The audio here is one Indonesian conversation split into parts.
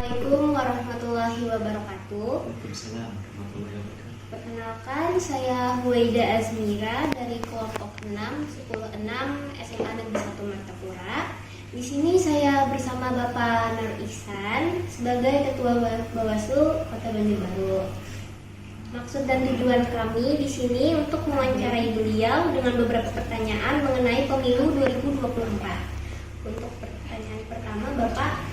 Assalamualaikum warahmatullahi wabarakatuh. Waalaikumsalam warahmatullahi wabarakatuh. Perkenalkan, saya Huwaida Azmira dari kelompok 6, 106 SMA Negeri 1 Martapura. Di sini saya bersama Bapak Nur Ihsan sebagai Ketua Bawaslu Kota Banjarbaru. Maksud dan tujuan kami di sini untuk mewawancarai beliau dengan beberapa pertanyaan mengenai pemilu 2024. Untuk pertanyaan pertama, Bapak,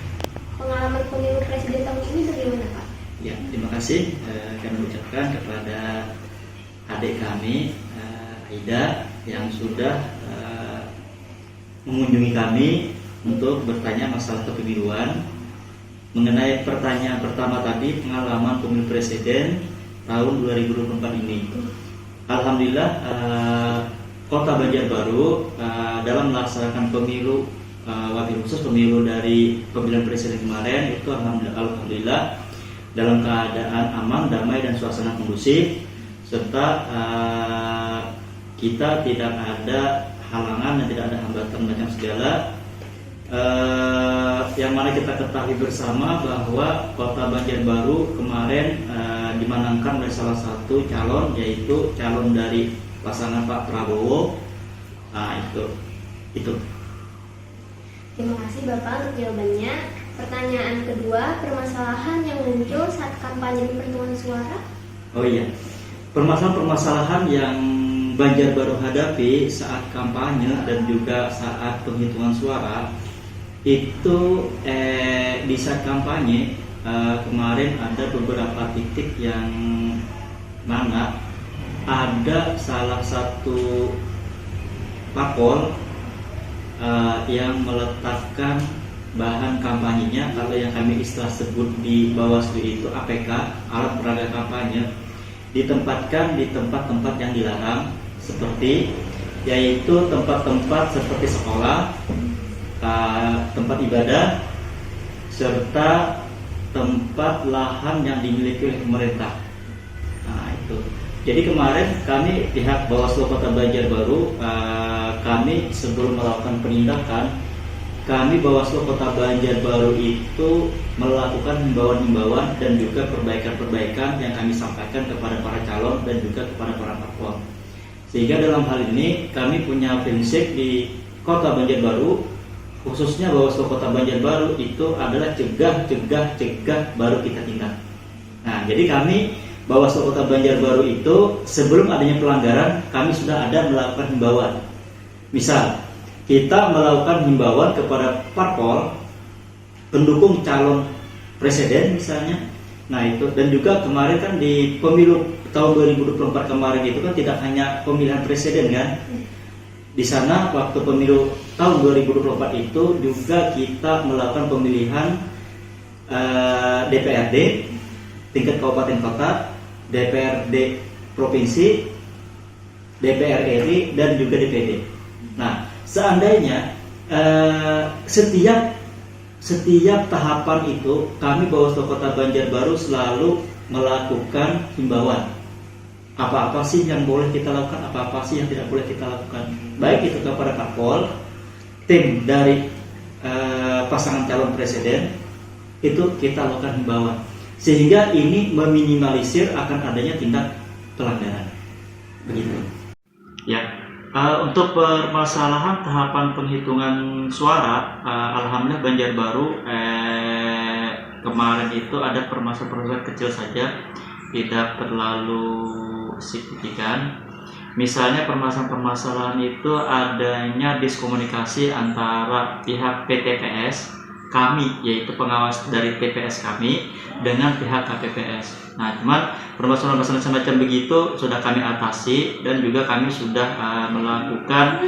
pengalaman pemilu presiden tahun ini bagaimana, Pak? Ya, terima kasih kami ucapkan kepada adik kami Aida yang sudah mengunjungi kami untuk bertanya masalah kepemiluan. Mengenai pertanyaan pertama tadi, pengalaman pemilu presiden tahun 2024 ini. Alhamdulillah Kota Banjarbaru dalam melaksanakan pemilu wabil khusus pemilu dari pemilihan presiden kemarin itu alhamdulillah dalam keadaan aman, damai dan suasana kondusif, serta kita tidak ada halangan dan tidak ada hambatan macam segala. Yang mana kita ketahui bersama bahwa Kota Banjarbaru kemarin dimenangkan oleh salah satu calon, yaitu calon dari pasangan Pak Prabowo. Nah, itu. Terima kasih Bapak untuk jawabannya. Pertanyaan kedua, permasalahan yang muncul saat kampanye perhitungan suara? Oh iya, permasalahan yang Banjarbaru hadapi saat kampanye dan juga saat penghitungan suara itu di saat kampanye kemarin ada beberapa titik yang mana ada salah satu parpol yang meletakkan bahan kampanyenya, kalau yang kami istilah sebut di Bawaslu itu APK, alat peraga kampanye, ditempatkan di tempat-tempat yang dilarang, seperti yaitu tempat-tempat seperti sekolah, tempat ibadah, serta tempat lahan yang dimiliki oleh pemerintah. Nah, itu. Jadi kemarin kami pihak Bawaslu Kota Banjarbaru, kami sebelum melakukan penindakan, kami Bawaslu Kota Banjarbaru itu melakukan himbauan-himbauan dan juga perbaikan-perbaikan yang kami sampaikan kepada para calon dan juga kepada para parpol. Sehingga dalam hal ini kami punya prinsip di Kota Banjarbaru, khususnya Bawaslu Kota Banjarbaru itu adalah cegah baru kita tindak. Nah, jadi kami Bawaslu Kota Banjarbaru itu sebelum adanya pelanggaran kami sudah ada melakukan himbauan. Misal kita melakukan himbauan kepada parpol pendukung calon presiden misalnya. Nah itu, dan juga kemarin kan di pemilu tahun 2024 kemarin itu kan tidak hanya pemilihan presiden kan. Di sana waktu pemilu tahun 2024 itu juga kita melakukan pemilihan DPRD tingkat kabupaten kota, DPRD provinsi, DPR RI dan juga DPD. Nah, seandainya setiap tahapan itu kami Bawaslu Kota Banjarbaru selalu melakukan himbauan. Apa-apa sih yang boleh kita lakukan, apa-apa sih yang tidak boleh kita lakukan. Baik itu kepada parpol, tim dari pasangan calon presiden, itu kita lakukan himbauan. Sehingga ini meminimalisir akan adanya tindak pelanggaran. Begitu. Ya. Untuk permasalahan tahapan penghitungan suara, alhamdulillah Banjarbaru kemarin itu ada permasalahan kecil saja, tidak terlalu signifikan. Misalnya permasalahan itu adanya diskomunikasi antara pihak PTPS kami, yaitu pengawas dari TPS kami, dengan pihak KPPS. Nah, cuman permasalahan semacam begitu sudah kami atasi, dan juga kami sudah melakukan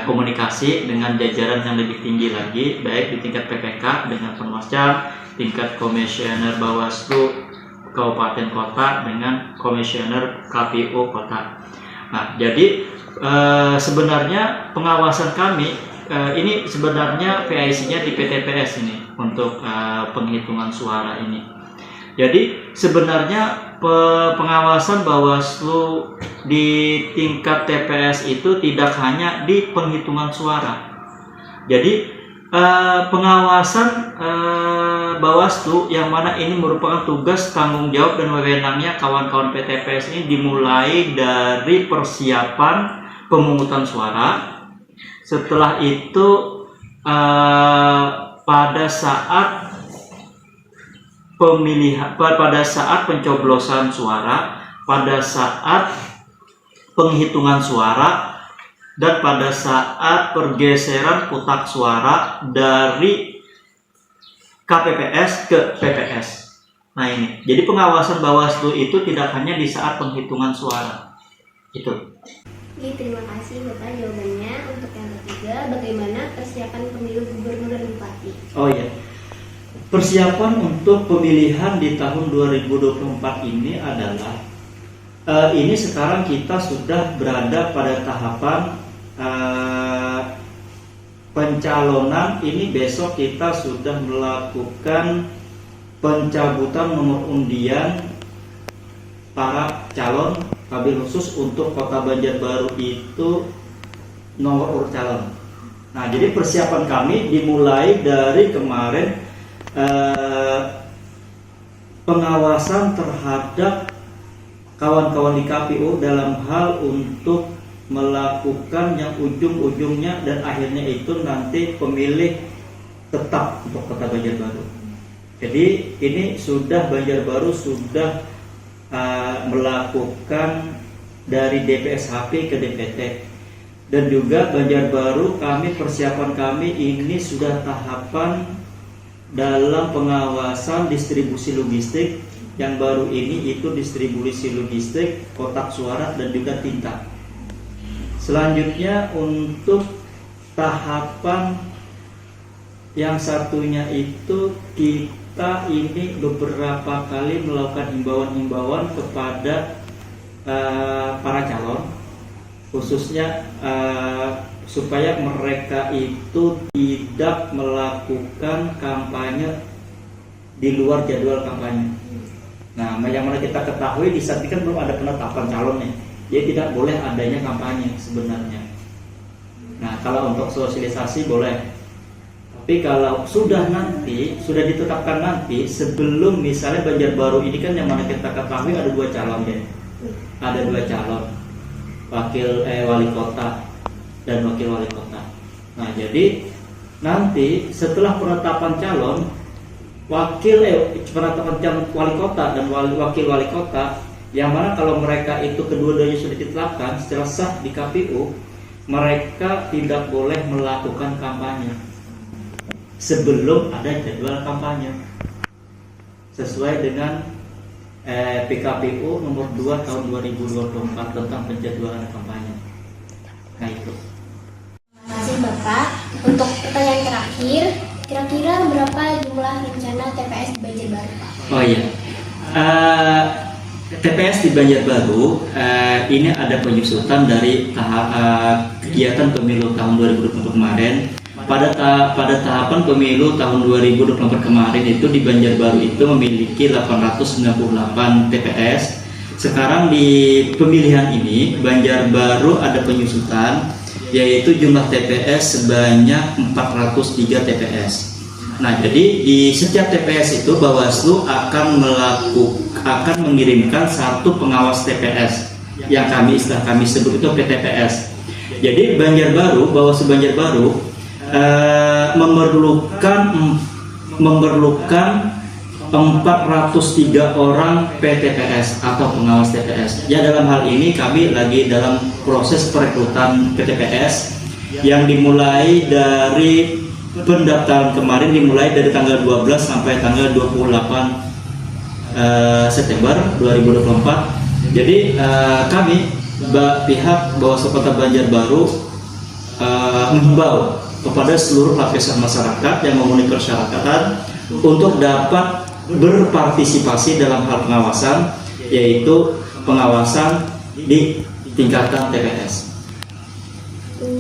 komunikasi dengan jajaran yang lebih tinggi lagi, baik di tingkat PPK dengan Panwascam, tingkat komisioner Bawaslu Kabupaten Kota dengan komisioner KPU Kota. Nah, jadi sebenarnya pengawasan kami ini sebenarnya PIC-nya di PTPS ini untuk penghitungan suara ini. Jadi sebenarnya pengawasan Bawaslu di tingkat TPS itu tidak hanya di penghitungan suara. Jadi pengawasan Bawaslu, yang mana ini merupakan tugas, tanggung jawab, dan wewenangnya kawan-kawan PTPS ini dimulai dari persiapan pemungutan suara. Setelah itu pada saat pada saat pencoblosan suara, pada saat penghitungan suara, dan pada saat pergeseran kotak suara dari KPPS ke PPS. Nah ini, jadi pengawasan Bawaslu itu tidak hanya di saat penghitungan suara. Itu. Oke, terima kasih Bapak jawabannya. Untuk yang ketiga, bagaimana persiapan pemilu gubernur dan bupati? Oh iya. Persiapan untuk pemilihan di tahun 2024 ini adalah ini sekarang kita sudah berada pada tahapan pencalonan. Ini besok kita sudah melakukan pencabutan nomor undian para calon wabil khusus untuk Kota Banjarbaru itu nomor urut calon. Nah, jadi persiapan kami dimulai dari kemarin pengawasan terhadap kawan-kawan di KPU dalam hal untuk melakukan yang ujung-ujungnya dan akhirnya itu nanti pemilih tetap untuk Kota Banjarbaru. Jadi ini sudah Banjarbaru sudah melakukan dari DPSHP ke DPT, dan juga Banjarbaru kami persiapan kami ini sudah tahapan dalam pengawasan distribusi logistik. Yang baru ini itu distribusi logistik, kotak suara, dan juga tinta. Selanjutnya untuk tahapan yang satunya itu kita ini beberapa kali melakukan himbauan-himbauan kepada para calon, khususnya supaya mereka itu tidak melakukan kampanye di luar jadwal kampanye. Nah, yang mana kita ketahui di saat ini kan belum ada penetapan calonnya, jadi tidak boleh adanya kampanye sebenarnya. Nah, kalau untuk sosialisasi boleh, tapi kalau sudah ditetapkan nanti, sebelum misalnya Banjarbaru ini kan yang mana kita ketahui ada dua calon ya, ada dua calon wali kota dan wakil wali kota. Nah, jadi nanti setelah penetapan calon penetapan calon wali kota dan wakil wali kota, yang mana kalau mereka itu kedua-duanya sudah ditetapkan secara sah di KPU, mereka tidak boleh melakukan kampanye sebelum ada jadwal kampanye sesuai dengan PKPU nomor 2 tahun 2024 tentang penjadwalan kampanye. Nah itu. Terima kasih Bapak. Untuk pertanyaan terakhir, kira-kira berapa jumlah rencana TPS di Banjarbaru, Pak? Oh iya, TPS di Banjarbaru ini ada penyusutan dari kegiatan pemilu tahun 2020 kemarin. Pada tahapan pemilu tahun 2024 kemarin itu di Banjarbaru itu memiliki 898 TPS. Sekarang di pemilihan ini Banjarbaru ada penyusutan, yaitu jumlah TPS sebanyak 403 TPS. Nah, jadi di setiap TPS itu Bawaslu akan mengirimkan satu pengawas TPS yang istilah kami sebut itu PTPS. Jadi Bawaslu Banjarbaru memerlukan 403 orang PTPS atau pengawas TPS. Ya, dalam hal ini kami lagi dalam proses perekrutan PTPS yang dimulai dari pendaftaran kemarin, dimulai dari tanggal 12 sampai tanggal 28 September 2024. Jadi kami pihak Bawaslu Kota Banjarbaru menghimbau kepada seluruh lapisan masyarakat yang memenuhi persyaratan untuk dapat berpartisipasi dalam hal pengawasan, yaitu pengawasan di tingkatan TPS.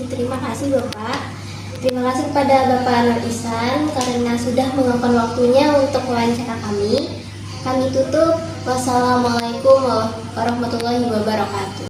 Terima kasih Bapak. Terima kasih kepada Bapak Nur Ihsan karena sudah meluangkan waktunya untuk wawancara kami. Kami tutup. Wassalamualaikum warahmatullahi wabarakatuh.